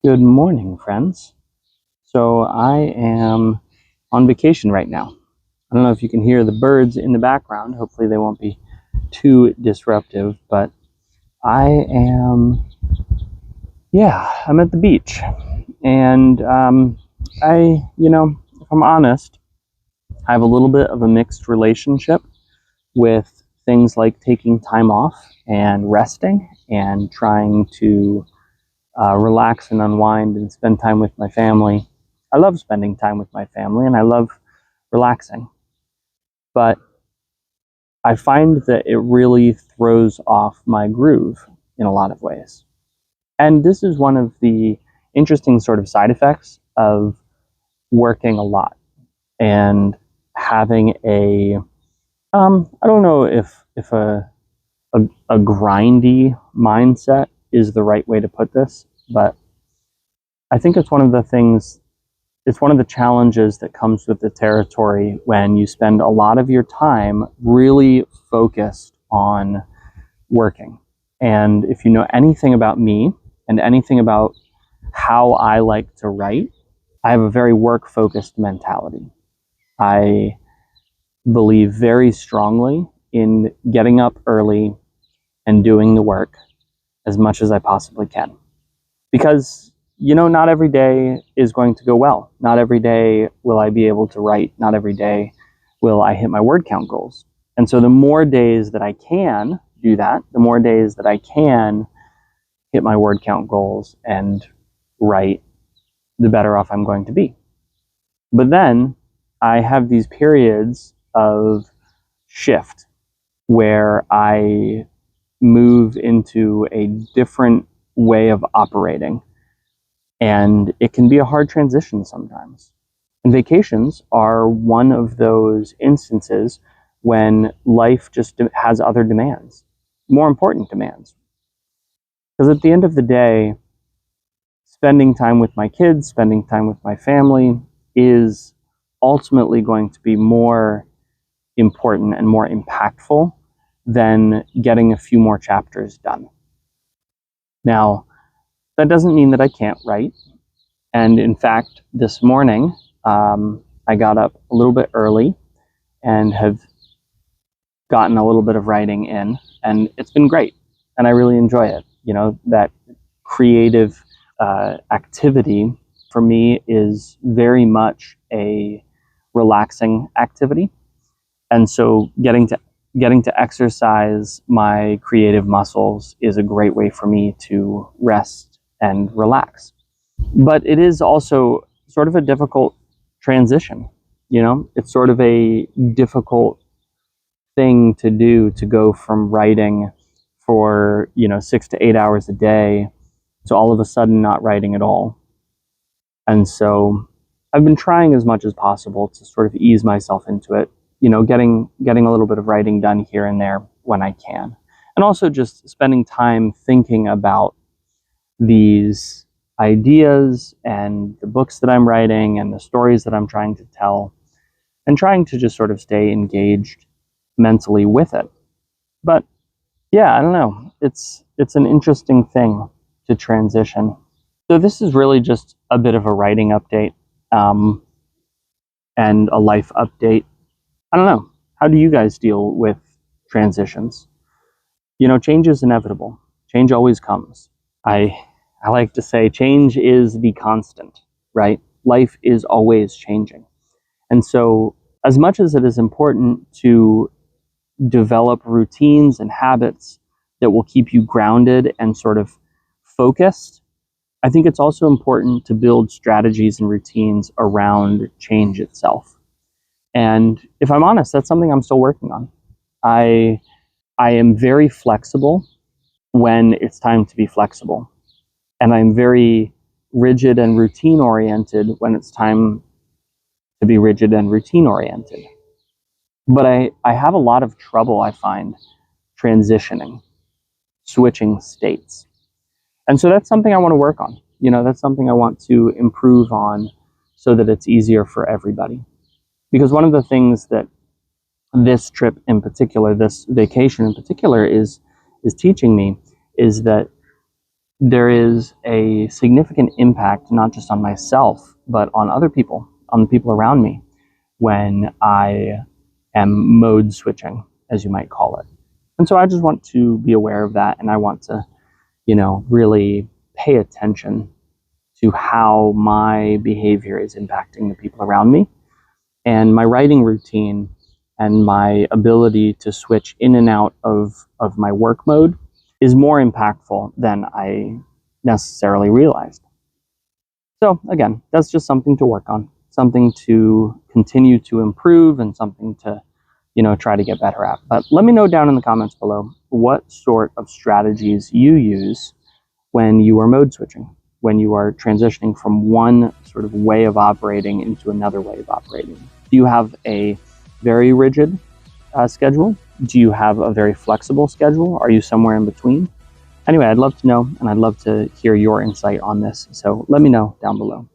Good morning, friends. So I am on vacation right now. I don't know if you can hear the birds in the background. Hopefully they won't be too disruptive, but I am, I'm at the beach. And if I'm honest, I have a little bit of a mixed relationship with things like taking time off and resting and trying to relax and unwind and spend time with my family. I love spending time with my family and I love relaxing, but I find that it really throws off my groove in a lot of ways. And this is one of the interesting sort of side effects of working a lot and having I don't know if a grindy mindset is the right way to put this, but I think it's one of the challenges that comes with the territory when you spend a lot of your time really focused on working. And if you know anything about me and anything about how I like to write, I have a very work focused mentality. I believe very strongly in getting up early and doing the work as much as I possibly can. Because, not every day is going to go well. Not every day will I be able to write. Not every day will I hit my word count goals. And so the more days that I can do that, the more days that I can hit my word count goals and write, the better off I'm going to be. But then I have these periods of shift where I move into a different way of operating. And it can be a hard transition sometimes. And vacations are one of those instances when life just has other demands, more important demands. Because at the end of the day, spending time with my kids, spending time with my family is ultimately going to be more important and more impactful than getting a few more chapters done. Now, that doesn't mean that I can't write. And in fact, this morning, I got up a little bit early and have gotten a little bit of writing in, and it's been great. And I really enjoy it. That creative activity for me is very much a relaxing activity. And so getting to exercise my creative muscles is a great way for me to rest and relax. But it is also sort of a difficult transition. It's sort of a difficult thing to do, to go from writing for 6 to 8 hours a day to all of a sudden not writing at all. And so I've been trying as much as possible to sort of ease myself into it, getting a little bit of writing done here and there when I can, and also just spending time thinking about these ideas and the books that I'm writing and the stories that I'm trying to tell, and trying to just sort of stay engaged mentally with it. But yeah, I don't know. It's an interesting thing to transition. So this is really just a bit of a writing update, and a life update. I don't know. How do you guys deal with transitions? Change is inevitable. Change always comes. I like to say change is the constant, right? Life is always changing. And so, as much as it is important to develop routines and habits that will keep you grounded and sort of focused, I think it's also important to build strategies and routines around change itself. And if I'm honest, that's something I'm still working on. I am very flexible when it's time to be flexible. And I'm very rigid and routine oriented when it's time to be rigid and routine oriented. But I have a lot of trouble, I find, transitioning, switching states. And so that's something I want to work on. That's something I want to improve on so that it's easier for everybody. Because one of the things that this trip in particular, this vacation in particular, is teaching me is that there is a significant impact, not just on myself, but on other people, on the people around me, when I am mode switching, as you might call it. And so I just want to be aware of that, and I want to, really pay attention to how my behavior is impacting the people around me. And my writing routine and my ability to switch in and out of my work mode is more impactful than I necessarily realized. So again, that's just something to work on, something to continue to improve, and something to, try to get better at. But let me know down in the comments below what sort of strategies you use when you are mode switching, when you are transitioning from one sort of way of operating into another way of operating. Do you have a very rigid schedule? Do you have a very flexible schedule? Are you somewhere in between? Anyway, I'd love to know, and I'd love to hear your insight on this. So let me know down below.